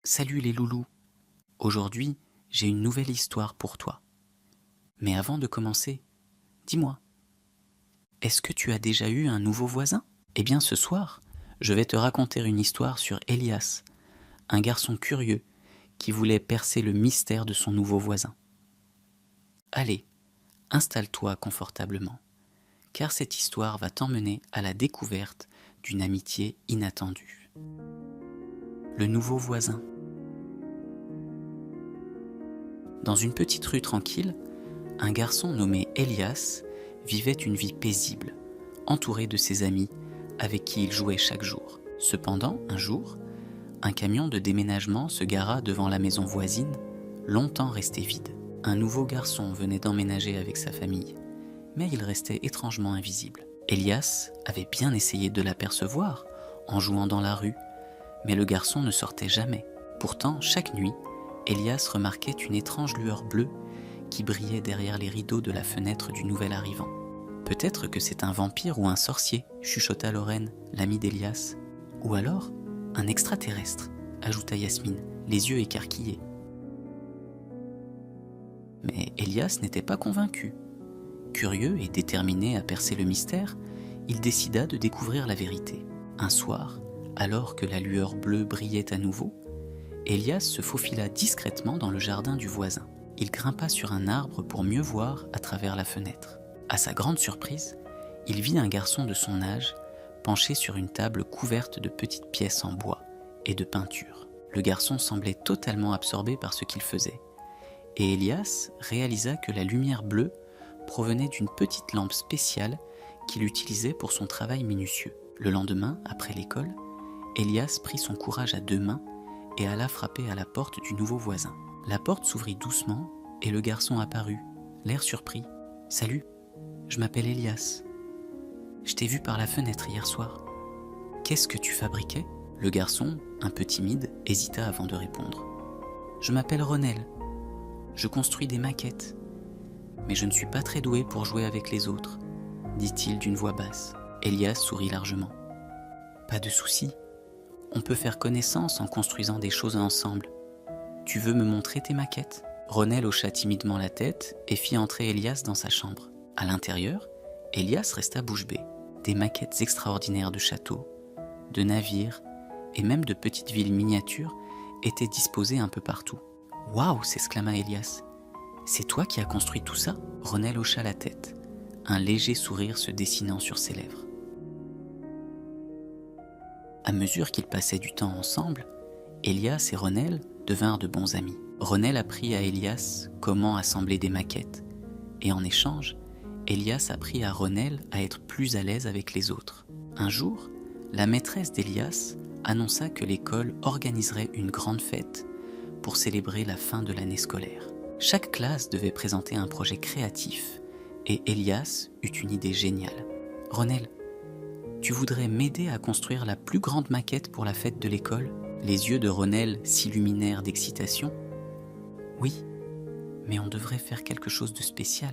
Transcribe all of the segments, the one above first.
Salut les loulous! Aujourd'hui, j'ai une nouvelle histoire pour toi. Mais avant de commencer, dis-moi, est-ce que tu as déjà eu un nouveau voisin? Eh bien ce soir, je vais te raconter une histoire sur Elias, un garçon curieux qui voulait percer le mystère de son nouveau voisin. Allez, installe-toi confortablement, car cette histoire va t'emmener à la découverte d'une amitié inattendue. Le nouveau voisin. Dans une petite rue tranquille, un garçon nommé Elias vivait une vie paisible, entouré de ses amis avec qui il jouait chaque jour. Cependant, un jour, un camion de déménagement se gara devant la maison voisine, longtemps restée vide. Un nouveau garçon venait d'emménager avec sa famille, mais il restait étrangement invisible. Elias avait bien essayé de l'apercevoir en jouant dans la rue, mais le garçon ne sortait jamais. Pourtant, chaque nuit, Elias remarquait une étrange lueur bleue qui brillait derrière les rideaux de la fenêtre du nouvel arrivant. Peut-être que c'est un vampire ou un sorcier, chuchota Lorraine, l'amie d'Elias. Ou alors, un extraterrestre, ajouta Yasmine, les yeux écarquillés. Mais Elias n'était pas convaincu. Curieux et déterminé à percer le mystère, il décida de découvrir la vérité. Un soir, alors que la lueur bleue brillait à nouveau, Elias se faufila discrètement dans le jardin du voisin. Il grimpa sur un arbre pour mieux voir à travers la fenêtre. À sa grande surprise, il vit un garçon de son âge penché sur une table couverte de petites pièces en bois et de peinture. Le garçon semblait totalement absorbé par ce qu'il faisait, et Elias réalisa que la lumière bleue provenait d'une petite lampe spéciale qu'il utilisait pour son travail minutieux. Le lendemain, après l'école, Elias prit son courage à deux mains et alla frapper à la porte du nouveau voisin. La porte s'ouvrit doucement et le garçon apparut, l'air surpris. « Salut, je m'appelle Elias. Je t'ai vu par la fenêtre hier soir. Qu'est-ce que tu fabriquais ?» Le garçon, un peu timide, hésita avant de répondre. « Je m'appelle Ronel. Je construis des maquettes. Mais je ne suis pas très doué pour jouer avec les autres, » dit-il d'une voix basse. Elias sourit largement. « Pas de souci. On peut faire connaissance en construisant des choses ensemble. Tu veux me montrer tes maquettes ?» Ronel hocha timidement la tête et fit entrer Elias dans sa chambre. À l'intérieur, Elias resta bouche bée. Des maquettes extraordinaires de châteaux, de navires et même de petites villes miniatures étaient disposées un peu partout. « Waouh !» s'exclama Elias. « C'est toi qui as construit tout ça ?» Ronel hocha la tête, un léger sourire se dessinant sur ses lèvres. À mesure qu'ils passaient du temps ensemble, Elias et Ronel devinrent de bons amis. Ronel apprit à Elias comment assembler des maquettes, et en échange, Elias apprit à Ronel à être plus à l'aise avec les autres. Un jour, la maîtresse d'Elias annonça que l'école organiserait une grande fête pour célébrer la fin de l'année scolaire. Chaque classe devait présenter un projet créatif, et Elias eut une idée géniale. « Ronel, tu voudrais m'aider à construire la plus grande maquette pour la fête de l'école ?» Les yeux de Ronel s'illuminèrent d'excitation. « Oui, mais on devrait faire quelque chose de spécial,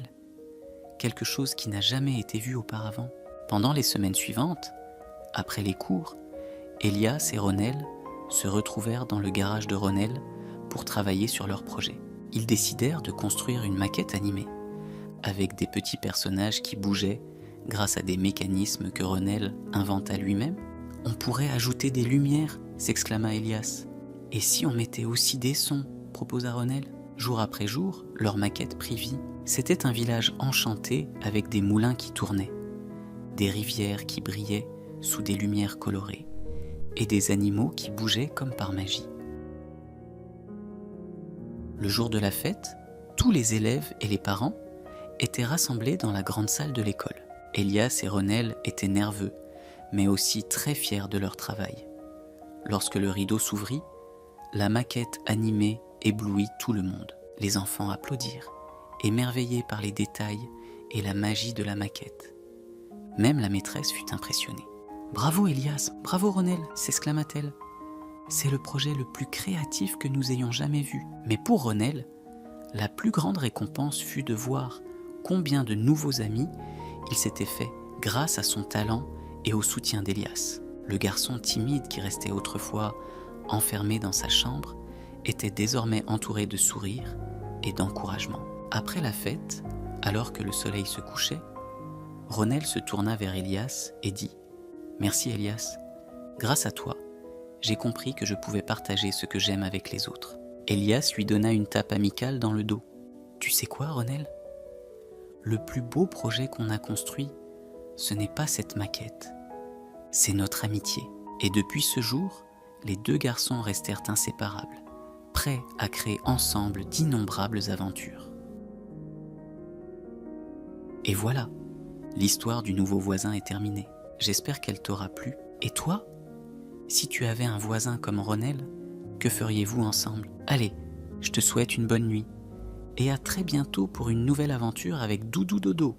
quelque chose qui n'a jamais été vu auparavant. » Pendant les semaines suivantes, après les cours, Elias et Ronel se retrouvèrent dans le garage de Ronel pour travailler sur leur projet. Ils décidèrent de construire une maquette animée, avec des petits personnages qui bougeaient grâce à des mécanismes que Ronel inventa lui-même. « On pourrait ajouter des lumières !» s'exclama Elias. « Et si on mettait aussi des sons ?» proposa Ronel. Jour après jour, leur maquette prit vie. C'était un village enchanté avec des moulins qui tournaient, des rivières qui brillaient sous des lumières colorées et des animaux qui bougeaient comme par magie. Le jour de la fête, tous les élèves et les parents étaient rassemblés dans la grande salle de l'école. Elias et Ronel étaient nerveux, mais aussi très fiers de leur travail. Lorsque le rideau s'ouvrit, la maquette animée éblouit tout le monde. Les enfants applaudirent, émerveillés par les détails et la magie de la maquette. Même la maîtresse fut impressionnée. « Bravo Elias, bravo Ronel !» s'exclama-t-elle. « C'est le projet le plus créatif que nous ayons jamais vu. » Mais pour Ronel, la plus grande récompense fut de voir combien de nouveaux amis il s'était fait grâce à son talent et au soutien d'Elias. Le garçon timide qui restait autrefois enfermé dans sa chambre, était désormais entouré de sourires et d'encouragement. Après la fête, alors que le soleil se couchait, Ronelle se tourna vers Elias et dit « Merci Elias, grâce à toi, j'ai compris que je pouvais partager ce que j'aime avec les autres. » Elias lui donna une tape amicale dans le dos. « Tu sais quoi, Ronelle ? Le plus beau projet qu'on a construit, ce n'est pas cette maquette, c'est notre amitié. » Et depuis ce jour, les deux garçons restèrent inséparables, prêts à créer ensemble d'innombrables aventures. Et voilà, l'histoire du nouveau voisin est terminée. J'espère qu'elle t'aura plu. Et toi ? Si tu avais un voisin comme Ronelle, que feriez-vous ensemble ? Allez, je te souhaite une bonne nuit. Et à très bientôt pour une nouvelle aventure avec Doudou Dodo.